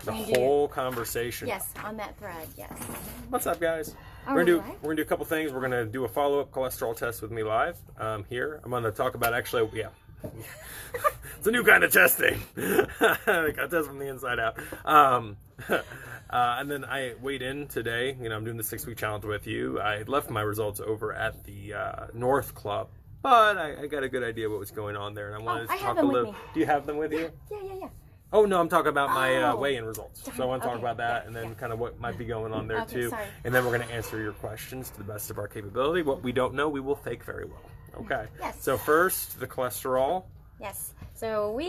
The whole conversation. Yes, on that thread, yes. What's up, guys? We're gonna do a couple things. We're gonna do a follow-up cholesterol test with me live here. I'm gonna talk about it's a new kind of testing. I test from the inside out. And then I weighed in today. I'm doing the 6-week challenge with you. I left my results over at the North Club, but I got a good idea what was going on there, and I wanted to talk a little. Do you have them with you? Yeah. Oh, no, I'm talking about my weigh-in results. So I want to talk about that and then kind of what might be going on there, too. Sorry. And then we're going to answer your questions to the best of our capability. What we don't know, we will fake very well. Okay. Yes. So first, the cholesterol. Yes. So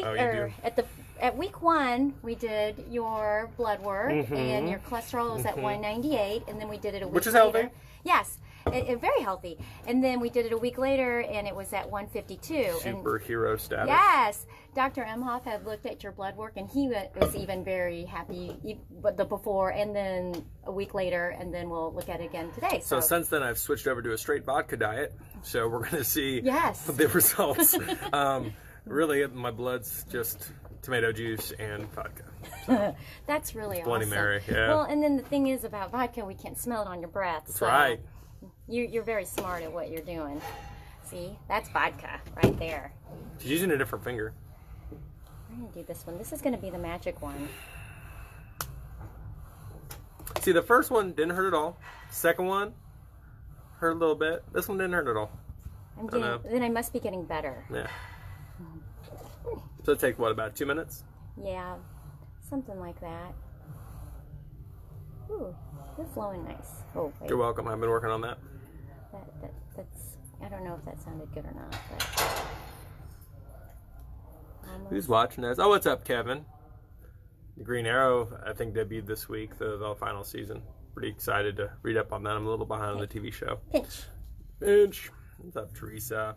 at week 1, we did your blood work, and your cholesterol was at 198, and then we did it a week later. Which is healthy. Yes. Very healthy. And then we did it a week later, and it was at 152. Superhero status. Yes. Dr. Emhoff had looked at your blood work, and he was even very happy the before, and then a week later, and then we'll look at it again today. So since then, I've switched over to a straight vodka diet, so we're going to see the results. Really, my blood's just tomato juice and vodka. So. That's really awesome. Bloody Mary, yeah. Well, and then the thing is about vodka, we can't smell it on your breath. That's right. You're very smart at what you're doing. See, that's vodka right there. She's using a different finger. I'm going to do this one. This is going to be the magic one. See, the first one didn't hurt at all. Second one hurt a little bit. This one didn't hurt at all. Then I must be getting better. Yeah. So it takes, what, about 2 minutes? Yeah, something like that. Ooh, you're flowing nice. Oh, wait. You're welcome. I've been working on that. That's. I don't know if that sounded good or not. But who's watching this? Oh, what's up, Kevin? The Green Arrow, I think, debuted this week, the final season. Pretty excited to read up on that. I'm a little behind on the TV show. Pinch. What's up, Teresa?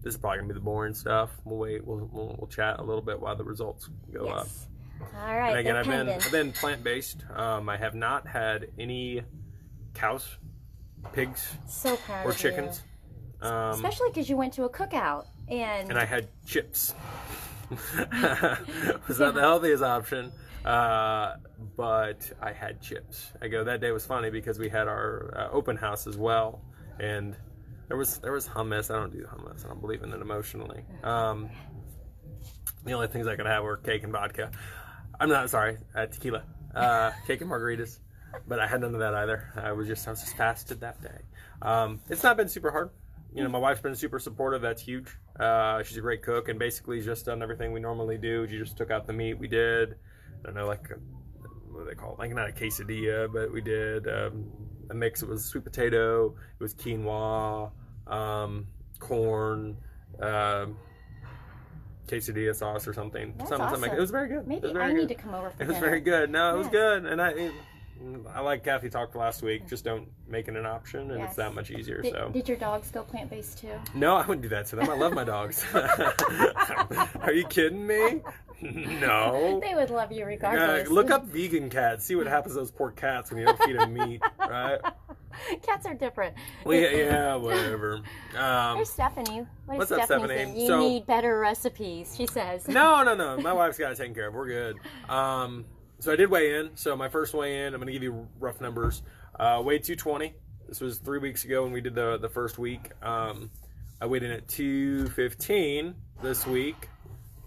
This is probably gonna be the boring stuff. We'll wait. We'll chat a little bit while the results go up. All right. And again, I've been plant-based. I have not had any cows, pigs, so proud or of chickens. You. Especially because you went to a cookout and I had chips. Was not the healthiest option, but I had chips. That day was funny because we had our open house as well, and there was hummus. I don't do hummus. I don't believe in it emotionally. The only things I could have were cake and vodka. Tequila, cake and margaritas. But I had none of that either. I was just fasted that day. It's not been super hard. My wife's been super supportive. That's huge. She's a great cook, and basically just done everything we normally do. She just took out the meat. We did, I don't know, what do they call it? Like, not a quesadilla, but we did a mix. It was sweet potato. It was quinoa, corn, quesadilla sauce or something. That's something awesome. Like it was very good. Maybe I need to come over for dinner. It was very good. No, it was good, and I like Kathy talked last week. Just don't make it an option, and it's that much easier. Did your dogs go plant-based too? No, I wouldn't do that to them. I love my dogs. Are you kidding me? No. They would love you regardless. Look up vegan cats. See what happens to those poor cats when you don't feed them meat, right? Cats are different. Well, yeah, whatever. There's Stephanie. What's up, Stephanie? You need better recipes, she says. No. My wife's got it taken care of. We're good. So I did weigh in. So my first weigh in, I'm going to give you rough numbers. Weighed 220. This was 3 weeks ago when we did the first week. I weighed in at 215 this week.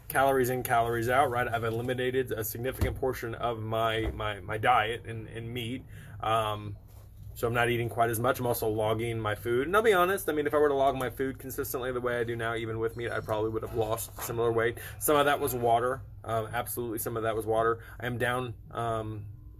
Calories in, calories out, right? I've eliminated a significant portion of my diet in meat. So I'm not eating quite as much. I'm also logging my food. And I'll be honest, if I were to log my food consistently the way I do now, even with meat, I probably would have lost similar weight. Some of that was water. Absolutely, some of that was water. I am down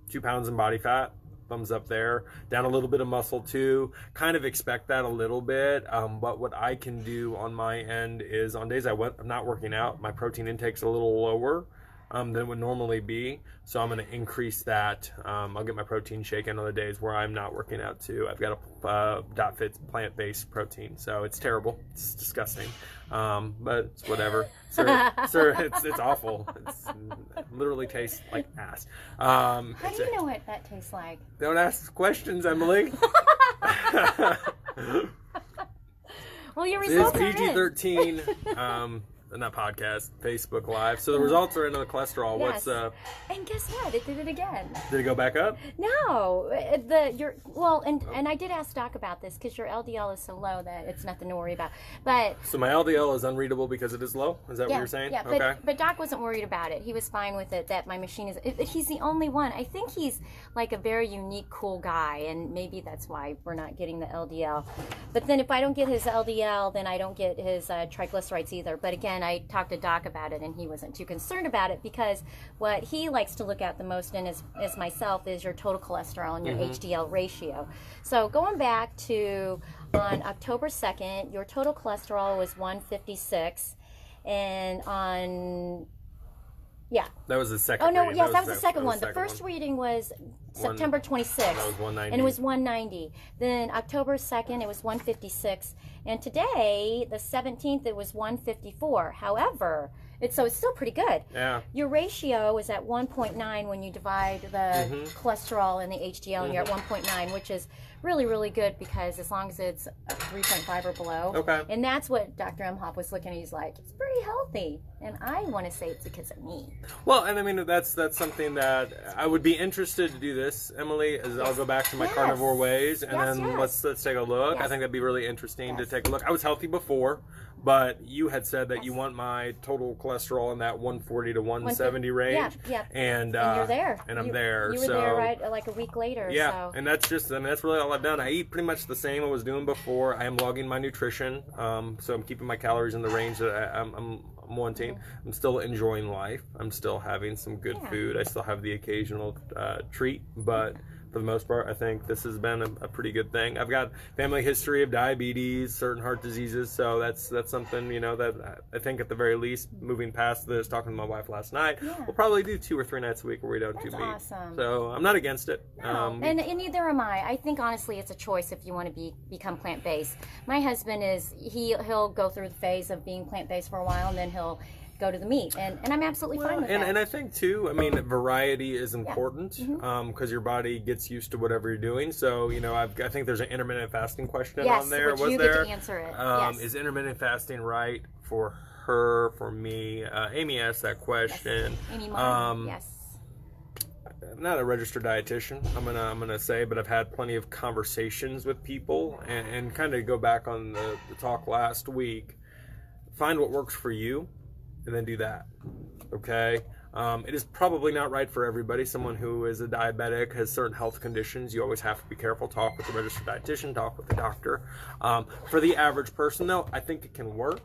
2 pounds in body fat. Thumbs up there. Down a little bit of muscle too. Kind of expect that a little bit. But what I can do on my end is on days I'm not working out, my protein intake's a little lower than it would normally be. So I'm going to increase that. I'll get my protein shake in on the days where I'm not working out too. I've got a DotFit plant-based protein. So it's terrible. It's disgusting. But it's whatever. Sir, it's awful. It literally tastes like ass. How do you know what that tastes like? Don't ask questions, Emily. Well, your results are PG-13. not podcast, Facebook Live. So the results are in the cholesterol. Yes. What's And guess what? It did it again. did it go back up? No, and I did ask Doc about this because your LDL is so low that it's nothing to worry about. But So my LDL is unreadable because it is low. Is that what you're saying? yeah, Okay. but Doc wasn't worried about it. He was fine with it. That my machine is. He's the only one. I think he's like a very unique, cool guy, and maybe that's why we're not getting the LDL. But then if I don't get his LDL, then I don't get his triglycerides either. But again, I talked to Doc about it, and he wasn't too concerned about it because what he likes to look at the most, and as myself, is your total cholesterol and your HDL ratio. So going back to on October 2nd, your total cholesterol was 156, and on That was the second. Oh no! reading. Yes, that was the second one. The second first reading was September 26th, That was 190. and it was 190. Then October 2nd, it was 156, and today, the 17th, it was 154. However, it's still pretty good. Yeah. Your ratio is at 1.9 when you divide the cholesterol and the HDL, and you're at 1.9, which is really, really good because as long as it's 3.5 or below. Okay. And that's what Dr. Emhoff was looking at. He's like, it's pretty healthy. And I want to say it's because of me. Well, and I mean that's something that I would be interested to do. This, Emily, as I'll go back to my Yes. carnivore ways, and Yes, then yes. let's take a look. I Yes. think that'd be really interesting to Yes. take a look. I was healthy before, but you had said that you want my total cholesterol in that 140 to 170 range. Yeah. And you're there. And I'm You- there. You were so, there right like a week later. Yeah, So. and that's just, I mean, that's really all I've done. I eat pretty much the same I was doing before. I am logging my nutrition, so I'm keeping my calories in the range that I'm wanting. I'm still enjoying life. I'm still having some good food. I still have the occasional treat, but for the most part, I think this has been a pretty good thing. I've got family history of diabetes, certain heart diseases, so that's something, you know, that I think at the very least, moving past this, talking to my wife last night, we'll probably do 2 or 3 nights a week where we don't do That's meat. awesome. So I'm not against it. No, and neither am I. I think honestly, it's a choice if you want to become plant based. My husband is he'll go through the phase of being plant based for a while, and then he'll go to the meat, and I'm absolutely fine with that. And I think too, I mean, variety is important because your body gets used to whatever you're doing. So, you know, I think there's an intermittent fasting question on there. Which Was you there? get to answer it. Yes. Is intermittent fasting right for her, for me? Amy asked that question. Yes. Amy Martin, yes. I'm not a registered dietitian, I'm gonna say, but I've had plenty of conversations with people, and kind of go back on the talk last week. Find what works for you, and then do that. Okay. It is probably not right for everybody. Someone who is a diabetic, has certain health conditions, you always have to be careful. Talk with a registered dietitian, talk with a doctor. For the average person, though, I think it can work.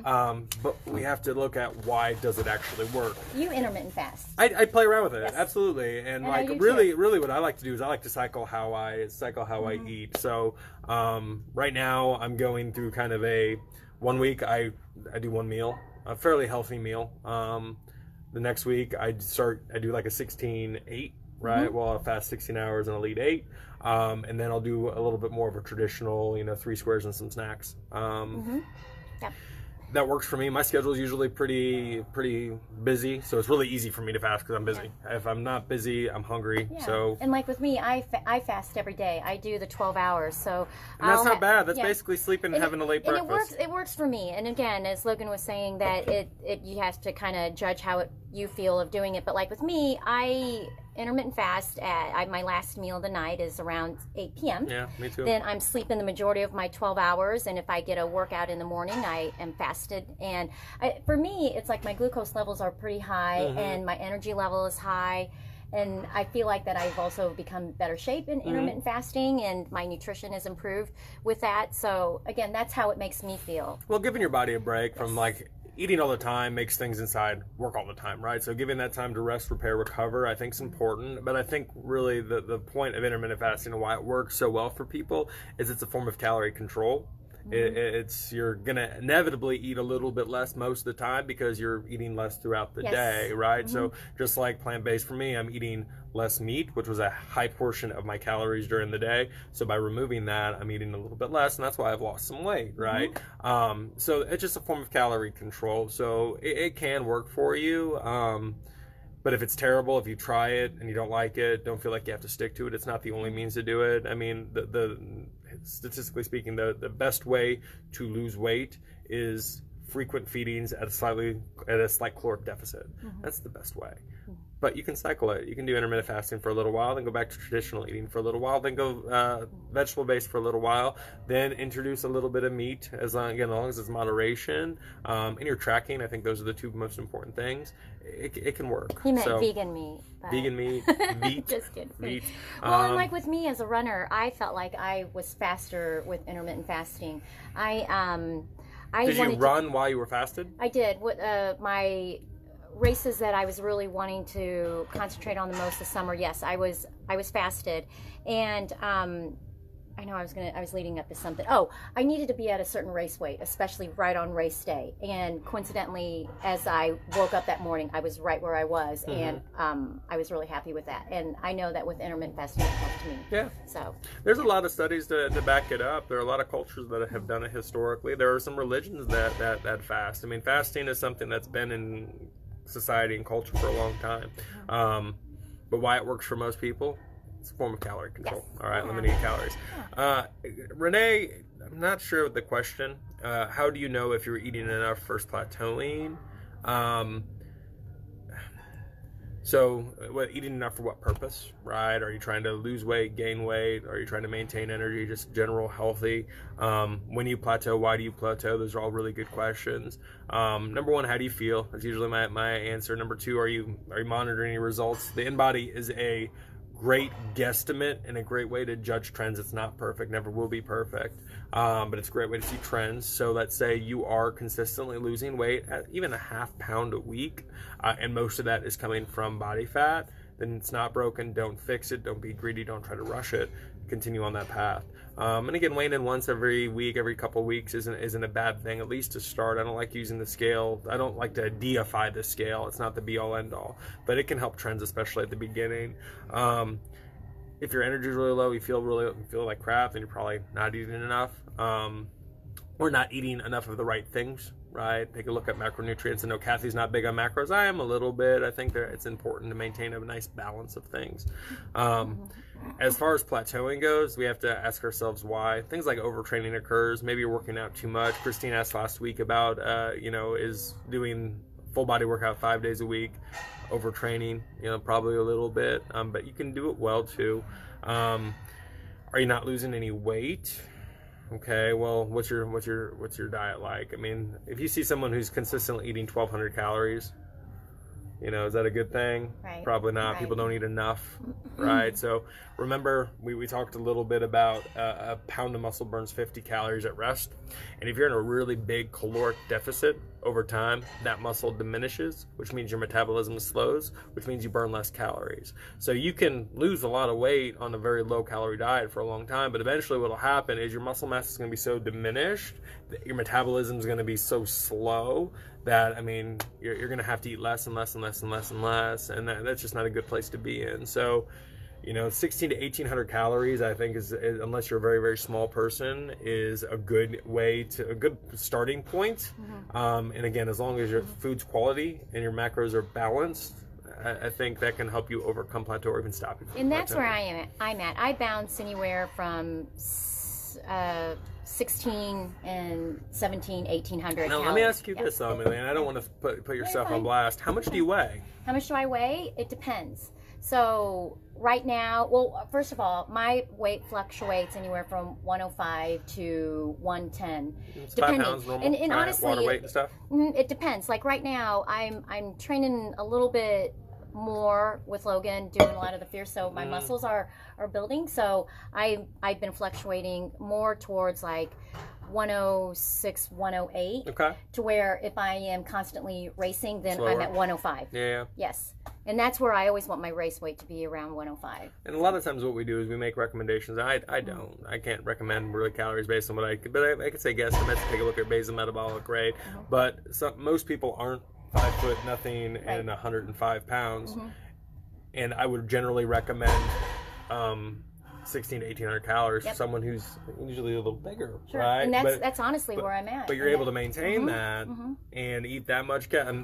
But we have to look at why does it actually work. You intermittent fast. I play around with it, Yes. absolutely, and I like do really, what I like to do is I like to cycle how I eat. So right now I'm going through kind of a 1 week I do one meal, a fairly healthy meal. The next week I do like a 16-8, right? Well, I'll fast 16 hours and I'll eat 8. And then I'll do a little bit more of a traditional, 3 squares and some snacks. Yep. That works for me. My schedule is usually pretty busy, so it's really easy for me to fast because I'm busy. If I'm not busy, I'm hungry. Yeah. So and like with me, I fast every day. I do the 12 hours. So and that's not bad. That's yeah. basically sleeping and having a late And breakfast. it works for me. And again, as Logan was saying, that you have to kind of judge how you feel of doing it. But like with me, I intermittent fast my last meal of the night is around 8 p.m. Yeah, me too. Then I'm sleeping the majority of my 12 hours, and if I get a workout in the morning, I am fasted. And for me, it's like my glucose levels are pretty high, and my energy level is high, and I feel like that I've also become better shape in intermittent fasting, and my nutrition has improved with that. So again, that's how it makes me feel. Well, giving your body a break from like eating all the time makes things inside work all the time, right? So giving that time to rest, repair, recover, I think is important. But I think really the point of intermittent fasting and why it works so well for people is it's a form of calorie control. It's you're gonna inevitably eat a little bit less most of the time because you're eating less throughout the day, right? So just like plant-based for me, I'm eating less meat, which was a high portion of my calories during the day. So by removing that, I'm eating a little bit less, and that's why I've lost some weight, right? So it's just a form of calorie control. So it can work for you. But if it's terrible, if you try it and you don't like it, don't feel like you have to stick to it. It's not the only means to do it. I mean, the statistically speaking, the best way to lose weight is frequent feedings at a slight caloric deficit. That's the best way. But you can cycle it. You can do intermittent fasting for a little while, then go back to traditional eating for a little while, then go vegetable-based for a little while, then introduce a little bit of meat, as long as it's moderation. And you're tracking, I think those are the two most important things. It can work. He meant vegan meat. But... Vegan meat, meat. Just kidding. Meat. Well, and like with me as a runner, I felt like I was faster with intermittent fasting. Did you run while you were fasted? I did. My races that I was really wanting to concentrate on the most this summer, yes, I was fasted, and I know I was leading up to something. Oh, I needed to be at a certain race weight, especially right on race day. And coincidentally, as I woke up that morning, I was right where I was, and I was really happy with that. And I know that with intermittent fasting, it helped me. Yeah. So there's a lot of studies to back it up. There are a lot of cultures that have done it historically. There are some religions that fast. I mean, fasting is something that's been in society and culture for a long time. But why it works for most people? It's a form of calorie control. Yes. All right, limiting calories. Renee, I'm not sure of the question. How do you know if you're eating enough versus plateauing? So, eating enough for what purpose, right? Are you trying to lose weight, gain weight? Are you trying to maintain energy, just general healthy? When you plateau, why do you plateau? Those are all really good questions. Number one, how do you feel? That's usually my answer. Number two, are you monitoring your results? The InBody is a great guesstimate and a great way to judge trends. It's not perfect, never will be perfect, but it's a great way to see trends. So let's say you are consistently losing weight at even a half pound a week, and most of that is coming from body fat, then it's not broken. Don't fix it. Don't be greedy. Don't try to rush it. Continue on that path. And again, weighing in once every week, every couple of weeks isn't a bad thing, at least to start. I don't like using the scale. I don't like to deify the scale. It's not the be-all, end-all, but it can help trends, especially at the beginning. If your energy is really low, you feel like crap, then you're probably not eating enough, or not eating enough of the right things. Right? Take a look at macronutrients. I know Kathy's not big on macros. I am a little bit. I think that it's important to maintain a nice balance of things. As far as plateauing goes, we have to ask ourselves why. Things like overtraining occurs. Maybe you're working out too much. Christine asked last week about, is doing full body workout 5 days a week, overtraining, probably a little bit, but you can do it well too. Are you not losing any weight? Okay, well, what's your diet like? I mean, if you see someone who's consistently eating 1,200 calories, is that a good thing? Right. Probably not. Right. People don't eat enough, right? So remember, we talked a little bit about a pound of muscle burns 50 calories at rest. And if you're in a really big caloric deficit over time, that muscle diminishes, which means your metabolism slows, which means you burn less calories. So you can lose a lot of weight on a very low calorie diet for a long time, but eventually what will happen is your muscle mass is going to be so diminished that your metabolism is going to be so slow that, you're going to have to eat less and less and less and less and less, and that's just not a good place to be in. So, 16 to 1,800 calories, I think, is unless you're a very, very small person, is a good starting point. And again, as long as your food's quality and your macros are balanced, I think that can help you overcome plateau or even stop you from And that's plateauing. where I'm at. I bounce anywhere from 16 and 17, 1,800 Now, calories. let me ask you this, though, Amelia, and I don't want to put yourself on blast. How much do you weigh? How much do I weigh? It depends. So right now, well, first of all, my weight fluctuates anywhere from 105 to 110, It's depending. 5 pounds normal, And right? honestly, Water weight and stuff? It depends. Like right now, I'm training a little bit more with Logan, doing a lot of the fierce, so my muscles are building. So I've been fluctuating more towards like 106, 108, Okay. to where if I am constantly racing, then Slower. I'm at 105. Yeah. Yes. And that's where I always want my race weight to be, around 105. And a lot of times what we do is we make recommendations. I can't recommend really calories based on what I could say guesstimates, take a look at basal metabolic rate. But most people aren't 5 foot nothing and 105 pounds. And I would generally recommend 16 to 1800 calories Yep. for someone who's usually a little bigger, Sure. right? And that's honestly where I'm at. But you're able to maintain that and eat that much that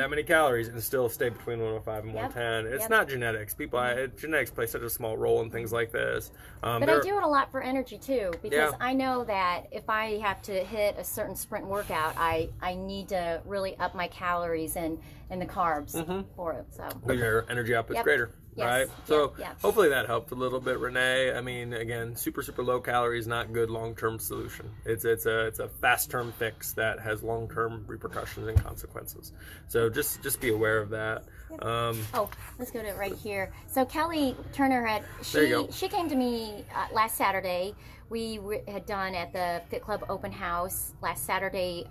many calories and still stay between 105 and 110. It's not genetics. People, genetics play such a small role in things like this. But I do it a lot for energy too, because I know that if I have to hit a certain sprint workout, I need to really up my calories and the carbs for it. So because your energy output's greater. Yes. Right, so Yep. hopefully that helped a little bit, Renee. I mean, again, super low calorie is not good long-term solution. It's a fast-term fix that has long-term repercussions and consequences. So just be aware of that. Oh, let's go to it right here. So Kelly Turner There you go. she came to me last Saturday. We had done at the Fit Club open house last Saturday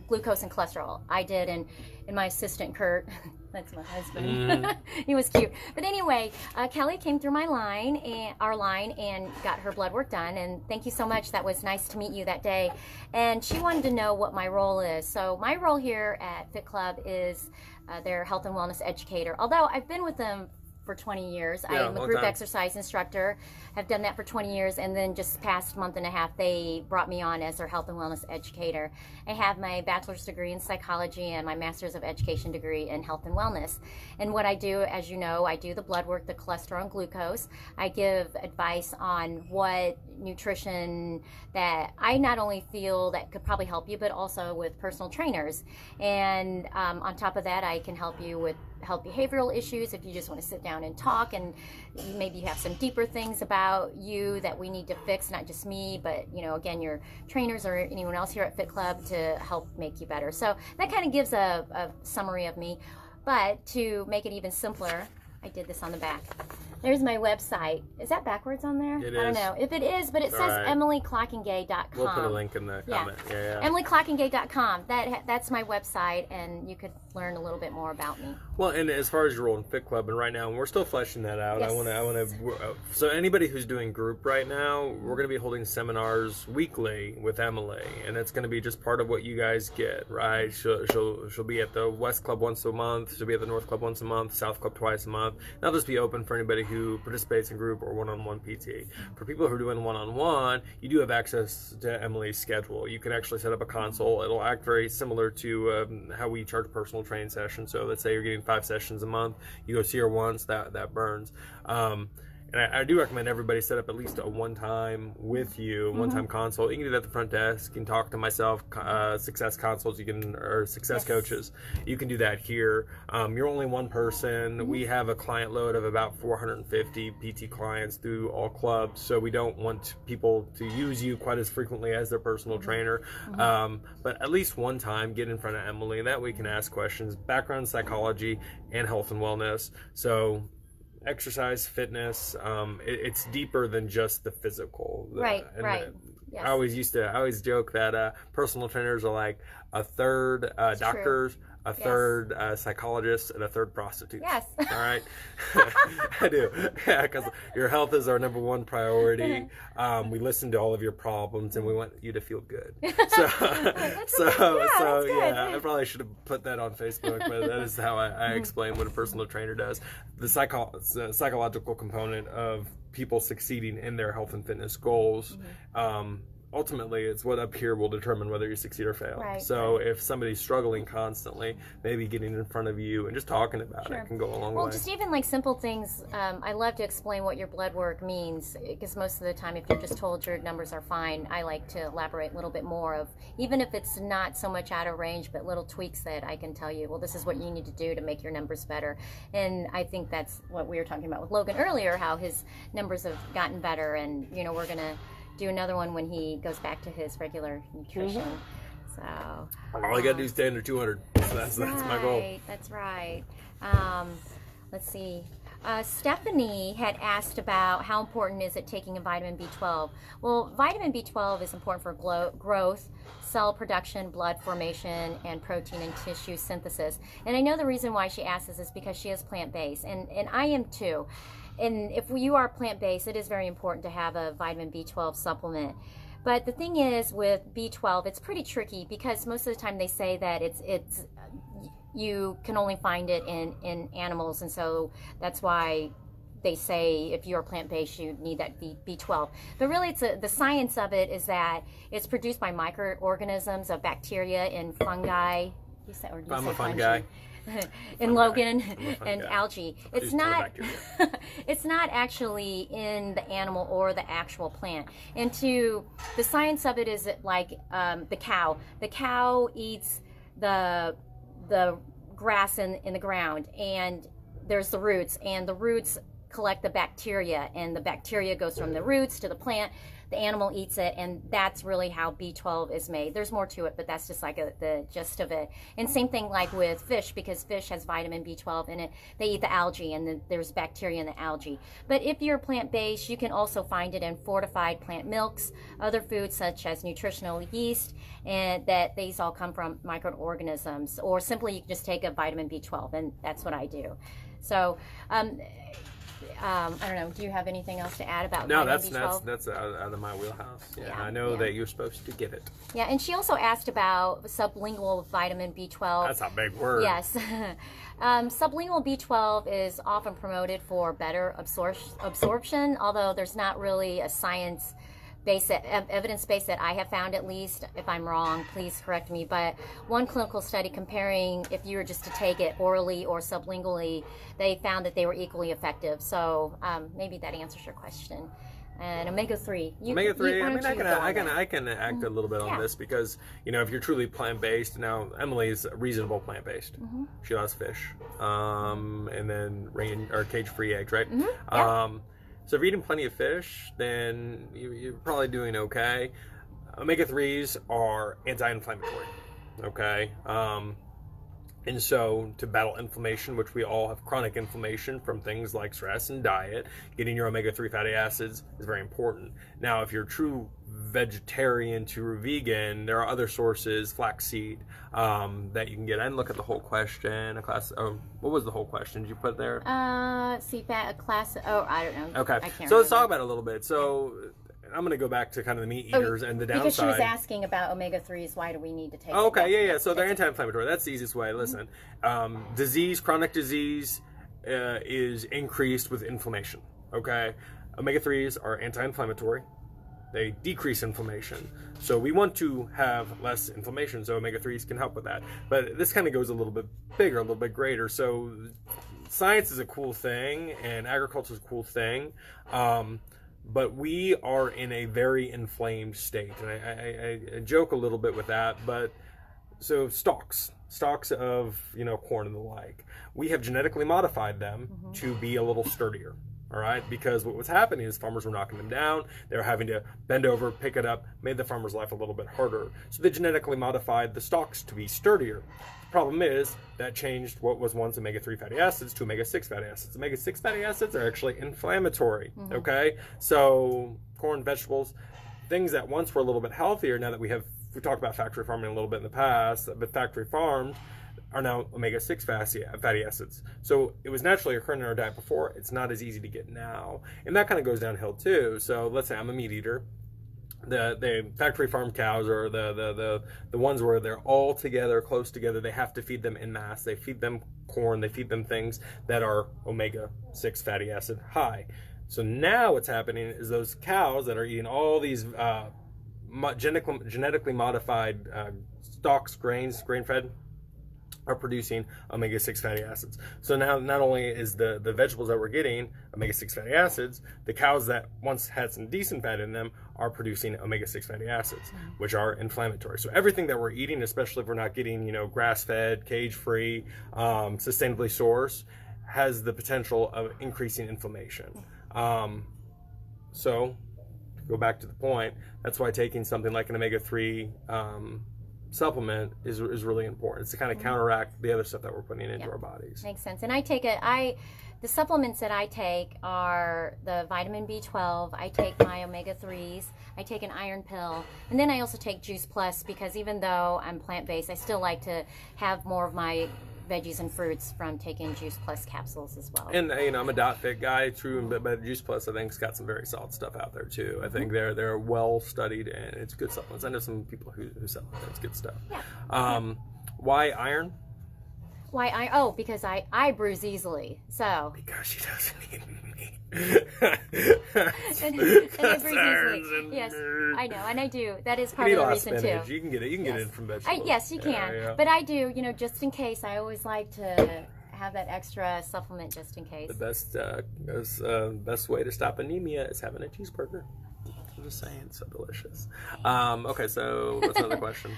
glucose and cholesterol. I did, and my assistant Kurt, that's my husband. He was cute. But anyway, Kelly came through our line and got her blood work done. And thank you so much. That was nice to meet you that day. And she wanted to know what my role is. So my role here at Fit Club is their health and wellness educator. Although I've been with them for 20 years. I am a group exercise instructor. Have done that for 20 years, and then just past month and a half, they brought me on as their health and wellness educator. I have my bachelor's degree in psychology and my master's of education degree in health and wellness. And what I do, as you know, I do the blood work, the cholesterol and glucose. I give advice on what nutrition that I not only feel that could probably help you, but also with personal trainers. And on top of that, I can help you with health behavioral issues if you just want to sit down and talk, and maybe you have some deeper things about you that we need to fix, not just me, but again, your trainers or anyone else here at Fit Club to help make you better. So that kind of gives a summary of me. But to make it even simpler, I did this on the back. There's my website. Is that backwards on there? It I don't is. know if it is, but it says EmilyClockingay.com. We'll put a link in the comment. Yeah. EmilyClockingay.com. That's my website, and you could learn a little bit more about me. Well, and as far as your role in Fit Club, and right now, and we're still fleshing that out. Yes. I want to. So anybody who's doing group right now, we're going to be holding seminars weekly with Emily, and it's going to be just part of what you guys get, right? She'll be at the West Club once a month. She'll be at the North Club once a month. South Club twice a month. That'll just be open for anybody who participates in group or one-on-one PT. For people who are doing one-on-one, you do have access to Emily's schedule. You can actually set up a console. It'll act very similar to how we charge personal training sessions. So let's say you're getting 5 sessions a month. You go see her once, that burns. And I do recommend everybody set up at least a one-time with you, one-time consult. You can do that at the front desk. You can talk to myself, success consults, or success coaches. You can do that here. You're only one person. We have a client load of about 450 PT clients through all clubs, so we don't want people to use you quite as frequently as their personal trainer. But at least one time, get in front of Emily, and that way we can ask questions, background psychology and health and wellness. So exercise, fitness, it's deeper than just the physical. Right. Yes. I always joke that personal trainers are like a third doctors, a third psychologist, and a third prostitute. Yes. All right. I do. Yeah, because your health is our number one priority. We listen to all of your problems, and we want you to feel good. So, I probably should have put that on Facebook, but that is how I explain what a personal trainer does. The psychological component of people succeeding in their health and fitness goals. Ultimately, it's what up here will determine whether you succeed or fail. Right, so if somebody's struggling constantly, maybe getting in front of you and just talking about it can go a long way. Well, just even like simple things. I love to explain what your blood work means, because most of the time, if you're just told your numbers are fine, I like to elaborate a little bit more of, even if it's not so much out of range, but little tweaks that I can tell you, well, this is what you need to do to make your numbers better. And I think that's what we were talking about with Logan earlier, how his numbers have gotten better, and we're going to do another one when he goes back to his regular nutrition. So all you gotta do is stay under 200. So that's my goal. That's right. Let's see. Stephanie had asked about how important is it taking a vitamin B12. Well, vitamin B12 is important for growth, cell production, blood formation, and protein and tissue synthesis. And I know the reason why she asked this is because she is plant-based, and I am too. And if you are plant-based, it is very important to have a vitamin B12 supplement. But the thing is with B12, it's pretty tricky, because most of the time they say that it's you can only find it in animals, and so that's why they say if you're plant-based, you need that B12. But really, the science of it is that it's produced by microorganisms of bacteria and fungi. I'm a fun guy. In Logan and guy. algae. It's not it's not actually in the animal or the actual plant. And the science of it is that, like the cow eats the grass in the ground, and there's the roots, and the roots collect the bacteria, and the bacteria goes from the roots to the plant. The animal eats it, and that's really how B12 is made. There's more to it, but that's just like the gist of it. And same thing like with fish, because fish has vitamin B12 in it. They eat the algae, and there's bacteria in the algae. But if you're plant-based, you can also find it in fortified plant milks, other foods such as nutritional yeast, and that these all come from microorganisms. Or simply, you can just take a vitamin B12, and that's what I do. So, I don't know. Do you have anything else to add about vitamin B12? That's out of my wheelhouse. Yeah, I know that you're supposed to get it. Yeah, and she also asked about sublingual vitamin B12. That's a big word. Yes. Sublingual B12 is often promoted for better absorption, although there's not really a evidence base that I have found, at least. If I'm wrong, please correct me. But one clinical study comparing if you were just to take it orally or sublingually, they found that they were equally effective. So maybe that answers your question. And omega-3. I can act a little bit on this because, if you're truly plant-based, now Emily's reasonable plant-based. She loves fish, and then cage-free eggs, right? So if you're eating plenty of fish, then you're probably doing okay. Omega-3s are anti-inflammatory, okay? And so to battle inflammation, which we all have chronic inflammation from things like stress and diet, getting your omega-3 fatty acids is very important. Now, if you're a true vegetarian to vegan, there are other sources, flaxseed, that you can get. I didn't look at the whole question. What was the whole question? Did you put there? I don't know. Okay. I can't So let's talk about it a little bit. So I'm going to go back to kind of the meat eaters and the downside. Because she was asking about omega-3s, why do we need to take them? Okay, yeah. So they're anti-inflammatory. That's the easiest way. Listen, chronic disease is increased with inflammation, okay? Omega-3s are anti-inflammatory. They decrease inflammation. So we want to have less inflammation, so omega-3s can help with that. But this kind of goes a little bit bigger, a little bit greater. So science is a cool thing, and agriculture is a cool thing. But we are in a very inflamed state. And I joke a little bit with that, but so stalks of, corn and the like, we have genetically modified them to be a little sturdier. All right, because what was happening is farmers were knocking them down. They were having to bend over, pick it up, made the farmer's life a little bit harder. So they genetically modified the stalks to be sturdier. The problem is that changed what was once omega-3 fatty acids to omega-6 fatty acids. Omega-6 fatty acids are actually inflammatory, okay? So corn, vegetables, things that once were a little bit healthier, now that we talked about factory farming a little bit in the past, but factory farmed are now omega-6 fatty acids. So it was naturally occurring in our diet before. It's not as easy to get now. And that kind of goes downhill too. So let's say I'm a meat eater. The factory farm cows are the ones where they're all together, close together. They have to feed them en masse. They feed them corn. They feed them things that are omega-6 fatty acid high. So now what's happening is those cows that are eating all these genetically modified stalks, grain-fed, are producing omega-6 fatty acids. So now not only is the vegetables that we're getting omega-6 fatty acids, the cows that once had some decent fat in them are producing omega-6 fatty acids, which are inflammatory. So everything that we're eating, especially if we're not getting, grass-fed, cage-free, sustainably sourced, has the potential of increasing inflammation. So to go back to the point, that's why taking something like an omega-3 supplement is really important. It's to kind of counteract the other stuff that we're putting into our bodies. Makes sense. And the supplements that I take are the vitamin B12, I take my omega-3s, I take an iron pill, and then I also take Juice Plus, because even though I'm plant-based, I still like to have more of my veggies and fruits from taking Juice Plus capsules as well. And I'm a dot fit guy, true, but Juice Plus I think has got some very solid stuff out there too. I think they're well studied and it's good supplements. I know some people who sell it. It's good stuff. Yeah. Why iron? Why because I bruise easily. So because she doesn't eat meat. and it breeds easily. Yes, I know, and I do. That is part of the reason too. You can get it. You can get it from vegetables. Yes, you can. But I do. Just in case, I always like to have that extra supplement just in case. The best way to stop anemia is having a cheeseburger. I'm just saying, it's so delicious. Okay, so what's another question?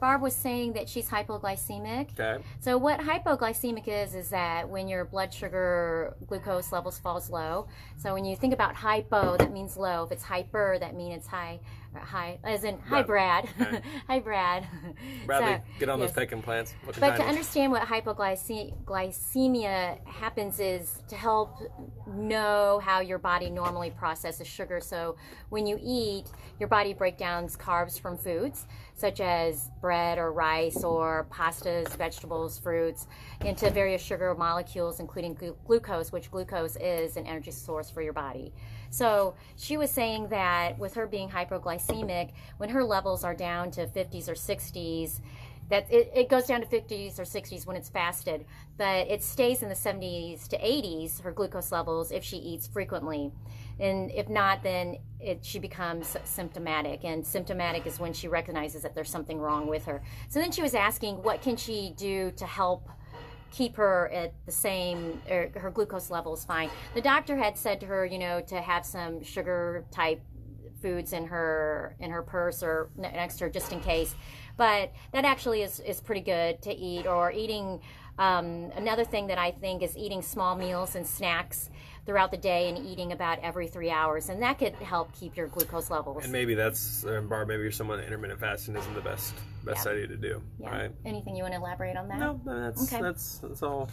Barb was saying that she's hypoglycemic. Okay. So what hypoglycemic is that when your blood sugar glucose levels falls low. So when you think about hypo, that means low. If it's hyper, that means it's high, as in hi Brad. Okay. Hi Brad. Bradley, So, get on yes. those fake implants. But to understand what hypoglycemia happens is to help know how your body normally processes sugar. So when you eat, your body breaks down carbs from foods, such as bread or rice or pastas, vegetables, fruits, into various sugar molecules, including glucose, which glucose is an energy source for your body. So she was saying that with her being hypoglycemic, when her levels are down to 50s or 60s, that it goes down to 50s or 60s when it's fasted, but it stays in the 70s to 80s, her glucose levels, if she eats frequently. And if not, then she becomes symptomatic. And symptomatic is when she recognizes that there's something wrong with her. So then she was asking, what can she do to help keep her at the same, or her glucose levels fine? The doctor had said to her, to have some sugar type foods in her purse or next to her just in case. But that actually is pretty good to eat, or eating. Another thing that I think is eating small meals and snacks throughout the day and eating about every 3 hours, and that could help keep your glucose levels. And maybe that's, Barb, maybe you're someone that intermittent fasting isn't the best idea to do, right? Anything you want to elaborate on that? No, that's all.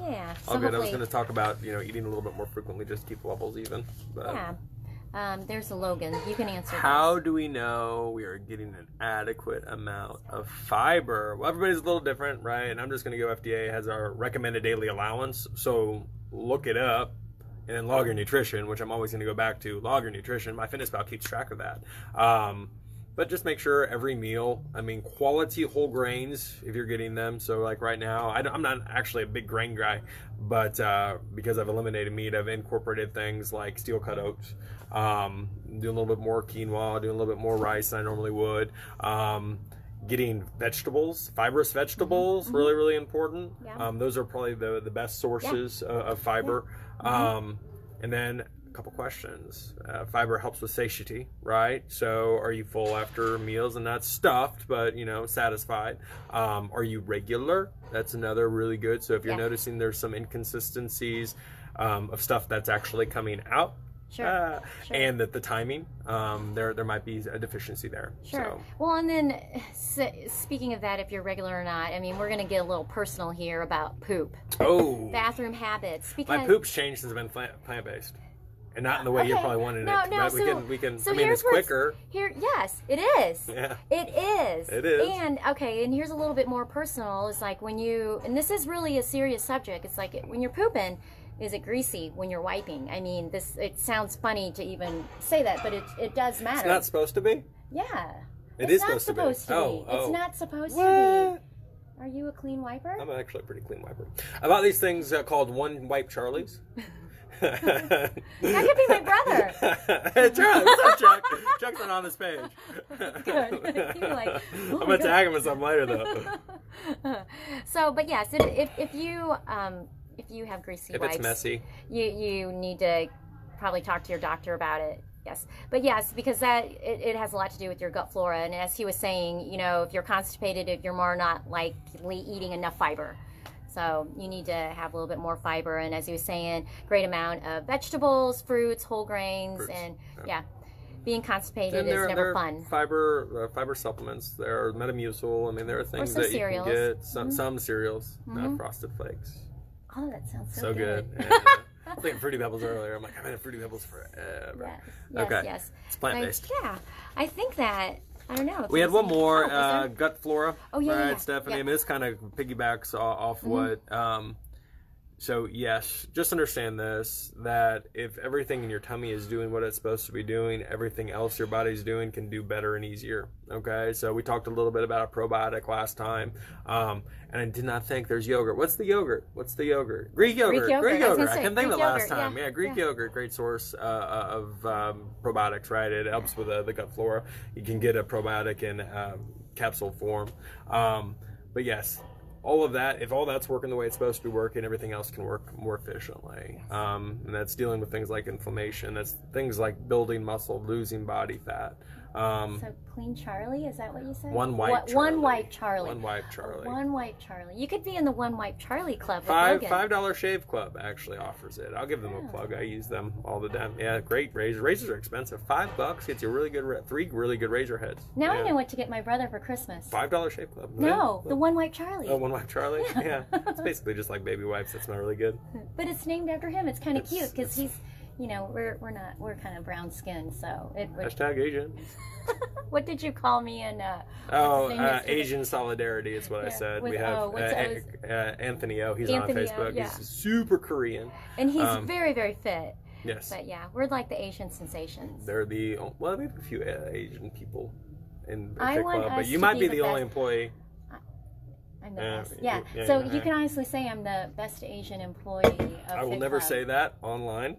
Yeah. All good. I was going to talk about eating a little bit more frequently just to keep the levels even. But yeah. There's a Logan. You can answer. How do we know we are getting an adequate amount of fiber? Well, everybody's a little different, right? And I'm just going to go FDA has our recommended daily allowance. So look it up and then log your nutrition, which I'm always going to go back to. Log your nutrition. MyFitnessPal keeps track of that. But just make sure every meal, quality whole grains, if you're getting them. So like right now, I'm not actually a big grain guy, but because I've eliminated meat, I've incorporated things like steel cut oats, doing a little bit more quinoa, doing a little bit more rice than I normally would. Getting vegetables, fibrous vegetables, really, really important. Yeah. Those are probably the best sources of fiber. Yeah. And then couple questions. Fiber helps with satiety, right? So are you full after meals and not stuffed, but satisfied? Are you regular? That's another really good. So if you're noticing there's some inconsistencies of stuff that's actually coming out, Sure. and that the timing, there might be a deficiency there. Sure. So. Well, and then speaking of that, if you're regular or not, we're going to get a little personal here about poop. Oh. Bathroom habits. Because my poop's changed since I've been plant-based. And not in the way you probably wanted it. No, we can. So it's quicker. Yes, it is. Yeah. It is. It is. And here's a little bit more personal. It's like when and this is really a serious subject. It's like when you're pooping, is it greasy when you're wiping? It sounds funny to even say that, but it does matter. It's not supposed to be? Yeah. It is not supposed to be. Oh. It's not supposed to be. Are you a clean wiper? I'm actually a pretty clean wiper. I bought these things called One Wipe Charlies. That could be my brother. Hey, Charlie, what's up, Chuck? Chuck's not on this page. Good. You're like, I'm gonna tag him in something later, though. So, but yes, if you have greasy wipes, if it's messy, you need to probably talk to your doctor about it. Yes, but yes, because that it has a lot to do with your gut flora, and as he was saying, if you're constipated, if you're more not likely eating enough fiber. So you need to have a little bit more fiber, and as he was saying, great amount of vegetables, fruits, whole grains, and being constipated is never fun. Fiber supplements. There are Metamucil. There are things that cereals. You can get. Some cereals, not Frosted Flakes. Oh, that sounds so good. Yeah. I was thinking Fruity Pebbles earlier. I'm like, I've had Fruity Pebbles forever. Yes. It's plant-based. I think that. I don't know. We had one more, Gut Flora. Oh, yeah. Right, Stephanie? This kind of piggybacks off what So yes, just understand this, that if everything in your tummy is doing what it's supposed to be doing, everything else your body's doing can do better and easier. Okay, so we talked a little bit about a probiotic last time, and I did not think there's yogurt. What's the yogurt? Greek yogurt. I couldn't think of it last time. Yeah, Greek yogurt, great source of probiotics, right? It helps with the gut flora. You can get a probiotic in capsule form. But yes, all of that, if all that's working the way it's supposed to be working, everything else can work more efficiently. And that's dealing with things like inflammation. That's things like building muscle, losing body fat. So Clean Charlie, is that what you said? One Wipe Charlie. One Wipe Charlie. One Wipe Charlie. One Wipe Charlie. You could be in the One Wipe Charlie club with Logan. $5 Shave Club actually offers it. I'll give them a plug. I use them all the time. Yeah, great razors. Razors are expensive. $5 gets you really good, 3 really good razor heads. Now I know what to get my brother for Christmas. $5 Shave Club. No, the One Wipe Charlie. Oh, One Wipe Charlie? Yeah. It's basically just like baby wipes that smell really good. But it's named after him. It's kind of cute because he's, you know, we're kind of brown skinned, so it would... Hashtag Asian. What did you call me in Asian solidarity is what I said. We have Anthony O. He's on Facebook. Yeah. He's super Korean. And he's very, very fit. Yes. But yeah, we're like the Asian sensations. They're we have a few Asian people in the I Fit want Club, us but you to might be be the the only best. employee. I'm the best. yeah, So yeah. you can honestly say I'm the best Asian employee of I will Fit never Club. say that online.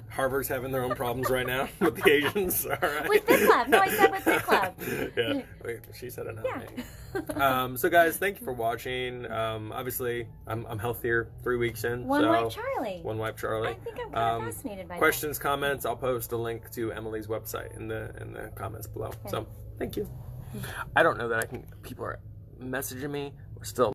Harvard's having their own problems right now with the Asians. All right. With Fit Club. No, I said with Fit Club. Yeah. Wait, she said it, not Yeah. me. So guys, thank you for watching. Obviously, I'm healthier 3 weeks in. One so Wipe Charlie. One Wipe Charlie. I think I'm kind of fascinated by Questions, comments, I'll post a link to Emily's website in the comments below. So thank you. I don't know that people are messaging me. We're still